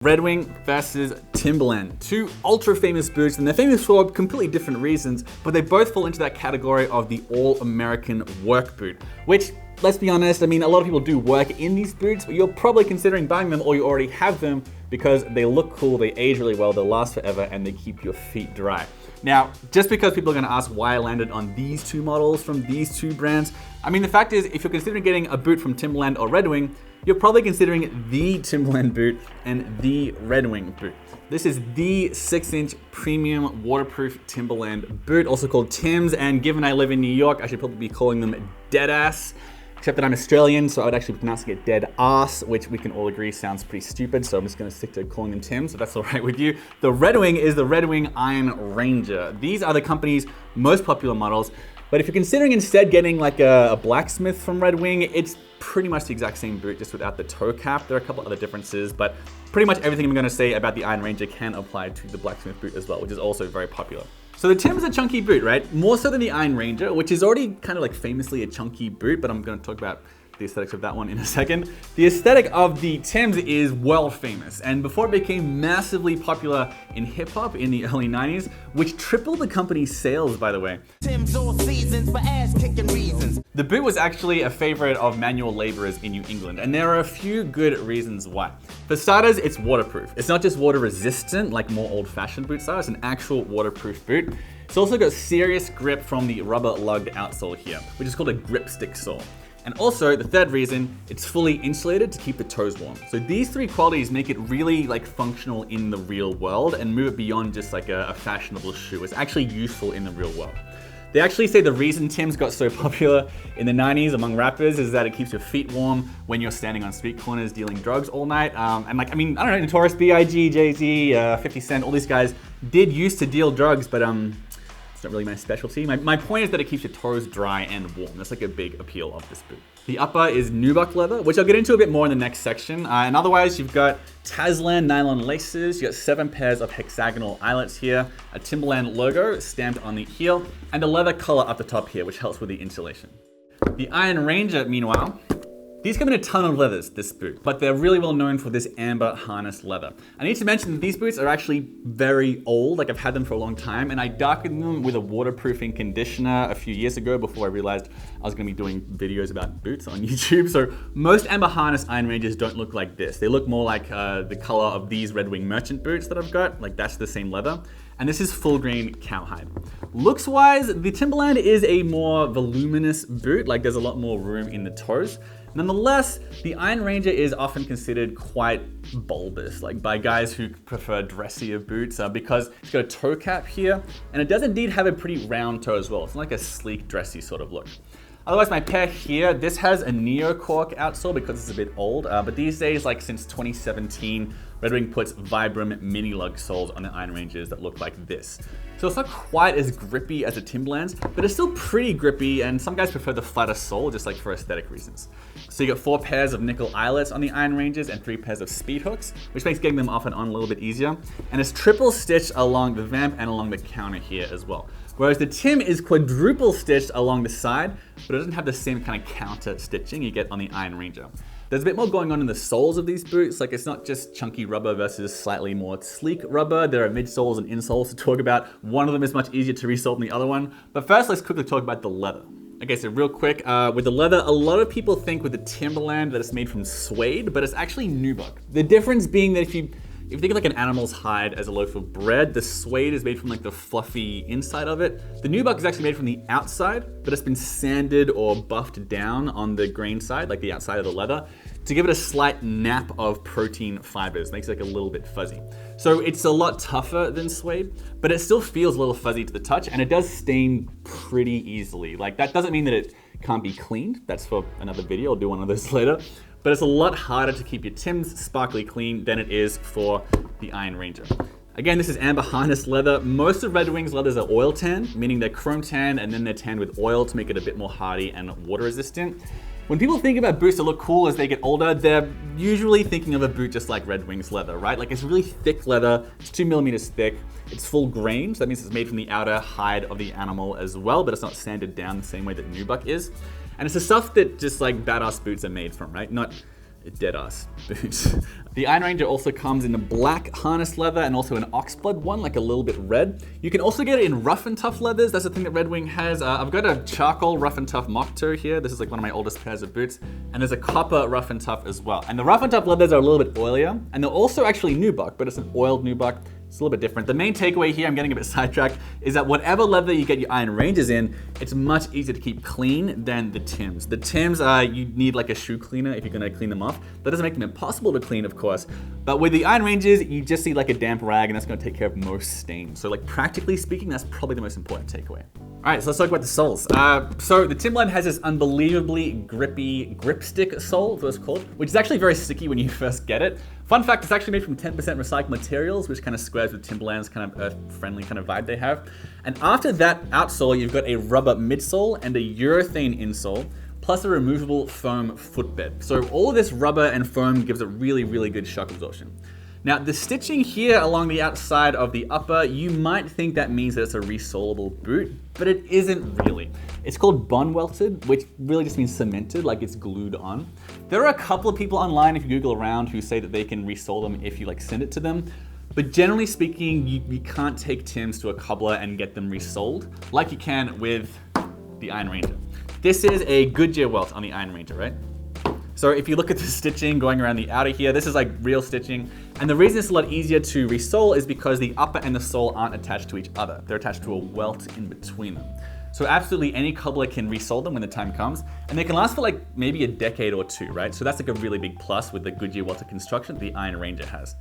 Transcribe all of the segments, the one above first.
Redwing versus Timberland, two ultra famous boots, and they're famous for completely different reasons, but they both fall into that category of the all-American work boot, which, let's be honest, I mean, a lot of people do work in these boots, but you're probably considering buying them or you already have them because they look cool, they age really well, they'll last forever, and they keep your feet dry. Now, just because people are gonna ask why I landed on these two models from these two brands, I mean, the fact is, if you're considering getting a boot from Timberland or Redwing, you're probably considering the Timberland boot and the Redwing boot. This is the 6-inch premium waterproof Timberland boot, also called Tims, and given I live in New York, I should probably be calling them Deadass, except that I'm Australian, so I would actually pronounce it dead ass, which we can all agree sounds pretty stupid, so I'm just gonna stick to calling them Tims, if that's all right with you. The Redwing is the Redwing Iron Ranger. These are the company's most popular models, but if you're considering instead getting like a blacksmith from Redwing, it's pretty much the exact same boot, just without the toe cap. There are a couple other differences, but pretty much everything I'm gonna say about the Iron Ranger can apply to the blacksmith boot as well, which is also very popular. So the Tim is a chunky boot, right? More so than the Iron Ranger, which is already kind of like famously a chunky boot, but I'm gonna talk about the aesthetics of that one in a second. The aesthetic of the Tims is world famous, and before it became massively popular in hip hop in the early 90s, which tripled the company's sales, by the way. Tim's all seasons for ass-kicking reasons. The boot was actually a favorite of manual laborers in New England, and there are a few good reasons why. For starters, it's waterproof. It's not just water resistant like more old-fashioned boots are, it's an actual waterproof boot. It's also got serious grip from the rubber lugged outsole here, which is called a grip stick sole. And also, the third reason, it's fully insulated to keep the toes warm. So these three qualities make it really like functional in the real world and move it beyond just like a fashionable shoe. It's actually useful in the real world. They actually say the reason Tim's got so popular in the 90s among rappers is that it keeps your feet warm when you're standing on street corners dealing drugs all night. And like, I mean, I don't know, Notorious B.I.G., Jay-Z, 50 Cent, all these guys did used to deal drugs, but it's not really my specialty. My point is that it keeps your toes dry and warm. That's like a big appeal of this boot. The upper is nubuck leather, which I'll get into a bit more in the next section. And otherwise, you've got Tasland nylon laces. You got 7 pairs of hexagonal eyelets here, a Timberland logo stamped on the heel, and a leather collar up the top here, which helps with the insulation. The Iron Ranger, meanwhile, these come in a ton of leathers, this boot, but they're really well known for this amber harness leather. I need to mention that these boots are actually very old, like I've had them for a long time, and I darkened them with a waterproofing conditioner a few years ago before I realized I was gonna be doing videos about boots on YouTube. So most amber harness Iron Rangers don't look like this. They look more like the color of these Redwing merchant boots that I've got, like that's the same leather. And this is full grain cowhide. Looks wise, the Timberland is a more voluminous boot, like there's a lot more room in the toes. Nonetheless, the Iron Ranger is often considered quite bulbous, like by guys who prefer dressier boots because it's got a toe cap here, and it does indeed have a pretty round toe as well. It's like a sleek, dressy sort of look. Otherwise, my pair here, this has a neo cork outsole because it's a bit old, but these days, like since 2017, Redwing puts Vibram mini lug soles on the Iron Rangers that look like this. So it's not quite as grippy as the Timberlands, but it's still pretty grippy, and some guys prefer the flatter sole just like for aesthetic reasons. So you got 4 pairs of nickel eyelets on the Iron Rangers and 3 pairs of speed hooks, which makes getting them off and on a little bit easier. And it's triple stitched along the vamp and along the counter here as well. Whereas the Tim is quadruple stitched along the side, but it doesn't have the same kind of counter stitching you get on the Iron Ranger. There's a bit more going on in the soles of these boots, like it's not just chunky rubber versus slightly more sleek rubber. There are midsoles and insoles to talk about. One of them is much easier to resole than the other one. But first, let's quickly talk about the leather. Okay, so real quick, with the leather, a lot of people think with the Timberland that it's made from suede, but it's actually nubuck. The difference being that if you think of like an animal's hide as a loaf of bread, the suede is made from like the fluffy inside of it. The nubuck is actually made from the outside, but it's been sanded or buffed down on the grain side, like the outside of the leather, to give it a slight nap of protein fibers. Makes it like a little bit fuzzy. So it's a lot tougher than suede, but it still feels a little fuzzy to the touch, and it does stain pretty easily. Like that doesn't mean that it can't be cleaned. That's for another video, I'll do one of those later. But it's a lot harder to keep your Tims sparkly clean than it is for the Iron Ranger. Again, this is amber harness leather. Most of Redwing's leathers are oil tan, meaning they're chrome tan and then they're tanned with oil to make it a bit more hardy and water resistant. When people think about boots that look cool as they get older, they're usually thinking of a boot just like Redwing's leather, right? Like it's really thick leather, it's 2 millimeters thick, it's full grain, so that means it's made from the outer hide of the animal as well, but it's not sanded down the same way that nubuck is. And it's the stuff that just like badass boots are made from, right? Not dead ass boot. The Iron Ranger also comes in a black harness leather and also an oxblood one, like a little bit red. You can also get it in rough and tough leathers. That's the thing that Redwing has. I've got a charcoal rough and tough mock toe here. This is like one of my oldest pairs of boots. And there's a copper rough and tough as well. And the rough and tough leathers are a little bit oilier. And they're also actually nubuck, but it's an oiled nubuck. It's a little bit different. The main takeaway here, I'm getting a bit sidetracked, is that whatever leather you get your Iron Rangers in, it's much easier to keep clean than the Tims. The Tims, you need like a shoe cleaner if you're gonna clean them off. That doesn't make them impossible to clean, of course. But with the Iron Rangers, you just need like a damp rag and that's gonna take care of most stains. So like practically speaking, that's probably the most important takeaway. All right, so let's talk about the soles. So the Timberland has this unbelievably grippy grip stick sole, what it's called, which is actually very sticky when you first get it. Fun fact, it's actually made from 10% recycled materials, which kind of squares with Timberland's kind of earth-friendly kind of vibe they have. And after that outsole, you've got a rubber midsole and a urethane insole, plus a removable foam footbed. So all of this rubber and foam gives it really, really good shock absorption. Now, the stitching here along the outside of the upper, you might think that means that it's a resolable boot, but it isn't really. It's called bond welted, which really just means cemented, like it's glued on. There are a couple of people online, if you Google around, who say that they can resole them if you like send it to them. But generally speaking, you can't take Tims to a cobbler and get them resoled like you can with the Iron Ranger. This is a Goodyear welt on the Iron Ranger, right? So if you look at the stitching going around the outer here, this is like real stitching. And the reason it's a lot easier to resole is because the upper and the sole aren't attached to each other. They're attached to a welt in between them. So absolutely any cobbler can resole them when the time comes. And they can last for like maybe a decade or two, right? So that's like a really big plus with the Goodyear welted construction that the Iron Ranger has.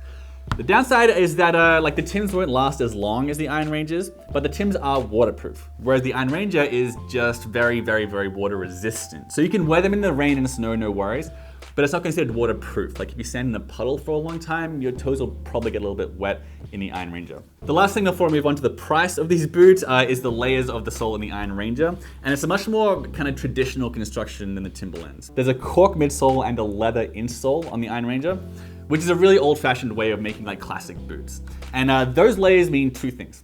The downside is that like the Tims won't last as long as the Iron Rangers, but the Tims are waterproof, whereas the Iron Ranger is just very, very, very water resistant. So you can wear them in the rain and snow, no worries, but it's not considered waterproof. Like if you stand in a puddle for a long time, your toes will probably get a little bit wet in the Iron Ranger. The last thing before we move on to the price of these boots is the layers of the sole in the Iron Ranger, and it's a much more kind of traditional construction than the Timberlands. There's a cork midsole and a leather insole on the Iron Ranger, which is a really old-fashioned way of making like classic boots. And those layers mean two things.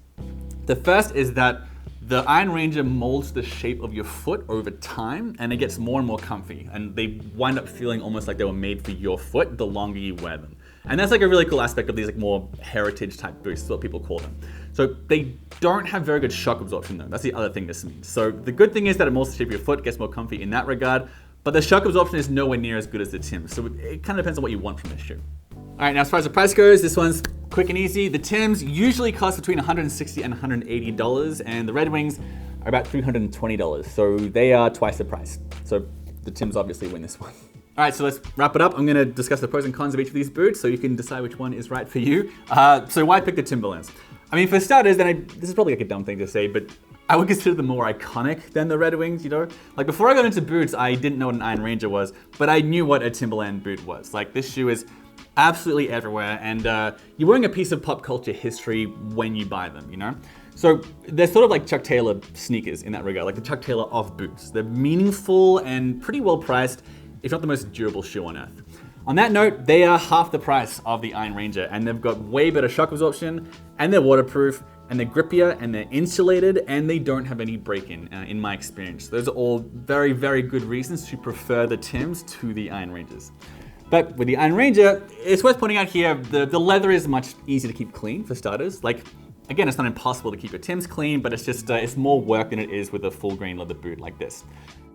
The first is that the Iron Ranger molds the shape of your foot over time, and it gets more and more comfy, and they wind up feeling almost like they were made for your foot the longer you wear them. And that's like a really cool aspect of these like more heritage type boots, is what people call them. So they don't have very good shock absorption though. That's the other thing this means. So the good thing is that it molds the shape of your foot, gets more comfy in that regard, but the shock absorption is nowhere near as good as the Tims. So it kind of depends on what you want from this shoe. All right, now as far as the price goes, this one's quick and easy. The Tims usually cost between $160 and $180, and the Redwings are about $320. So they are twice the price. So the Tims obviously win this one. All right, so let's wrap it up. I'm gonna discuss the pros and cons of each of these boots so you can decide which one is right for you. So why pick the Timberlands? I mean, for starters, this is probably like a dumb thing to say, but I would consider them more iconic than the Redwings, you know? Like before I got into boots, I didn't know what an Iron Ranger was, but I knew what a Timberland boot was. Like this shoe is absolutely everywhere, and you're wearing a piece of pop culture history when you buy them, you know? So they're sort of like Chuck Taylor sneakers in that regard, like the Chuck Taylor of boots. They're meaningful and pretty well priced, if not the most durable shoe on earth. On that note, they are half the price of the Iron Ranger, and they've got way better shock absorption, and they're waterproof, and they're grippier, and they're insulated, and they don't have any break-in my experience. Those are all very, very good reasons to prefer the Tims to the Iron Rangers. But with the Iron Ranger, it's worth pointing out here, the leather is much easier to keep clean, for starters. Like, again, it's not impossible to keep your Tims clean, but it's just, it's more work than it is with a full grain leather boot like this.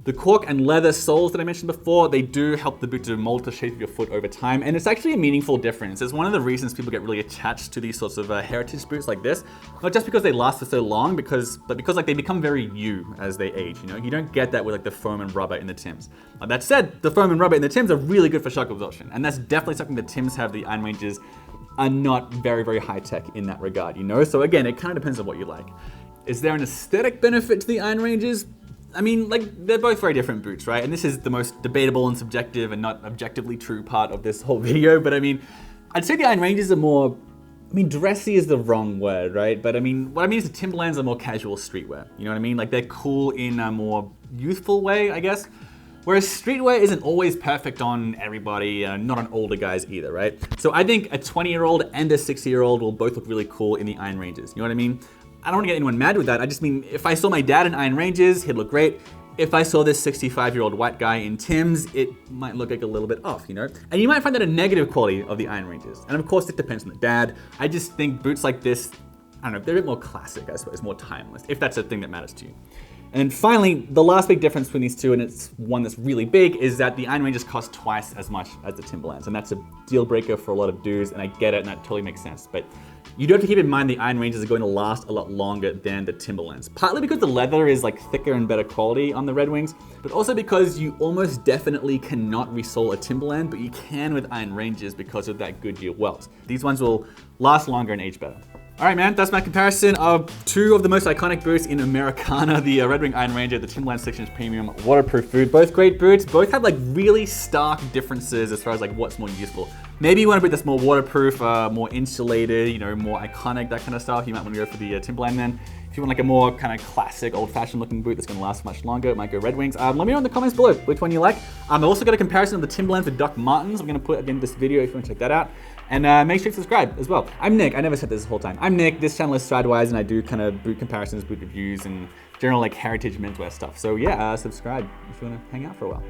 The cork and leather soles that I mentioned before, they do help the boot to mold the shape of your foot over time, and it's actually a meaningful difference. It's one of the reasons people get really attached to these sorts of heritage boots like this, not just because they last for so long, but because like they become very you as they age. You know, you don't get that with like the foam and rubber in the Tims. That said, the foam and rubber in the Tims are really good for shock absorption, and that's definitely something the Tims have. The Iron Rangers are not very, very high tech in that regard. You know, so again, it kind of depends on what you like. Is there an aesthetic benefit to the Iron Rangers? I mean, like, they're both very different boots, right? And this is the most debatable and subjective and not objectively true part of this whole video, but I mean, I'd say the Iron Rangers are more, I mean, dressy is the wrong word, right? But I mean, what I mean is the Timberlands are more casual streetwear, you know what I mean? Like, they're cool in a more youthful way, I guess. Whereas streetwear isn't always perfect on everybody, not on older guys either, right? So I think a 20-year-old and a 60-year-old will both look really cool in the Iron Rangers, you know what I mean? I don't want to get anyone mad with that. I just mean, if I saw my dad in Iron Rangers, he'd look great. if I saw this 65-year-old white guy in Tim's, it might look like a little bit off, you know? And you might find that a negative quality of the Iron Ranges. And of course, it depends on the dad. I just think boots like this, I don't know, they're a bit more classic, I suppose, more timeless, if that's a thing that matters to you. And then finally, the last big difference between these two, and it's one that's really big, is that the Iron Ranges cost twice as much as the Timberlands. And that's a deal breaker for a lot of dudes, and I get it, and that totally makes sense. But you do have to keep in mind the Iron Ranges are going to last a lot longer than the Timberlands. Partly because the leather is like thicker and better quality on the Redwings, but also because you almost definitely cannot resole a Timberland, but you can with Iron Ranges because of that Goodyear welt. These ones will last longer and age better. All right, man, that's my comparison of two of the most iconic boots in Americana, the Redwing Iron Ranger, the Timberland 6-inch premium waterproof boot. Both great boots, both have like really stark differences as far as like what's more useful. Maybe you want a boot that's more waterproof, more insulated, you know, more iconic, that kind of stuff. You might want to go for the Timberland then. If you want like a more kind of classic, old-fashioned looking boot that's going to last much longer, it might go Redwings. Let me know in the comments below which one you like. I've also got a comparison of the Timberland for Doc Martens. I'm going to put again this video if you want to check that out. And make sure you subscribe as well. I'm Nick. I never said this whole time. I'm Nick. This channel is Stradwise, and I do kind of boot comparisons, boot reviews, and general like heritage menswear stuff. So yeah, subscribe if you want to hang out for a while.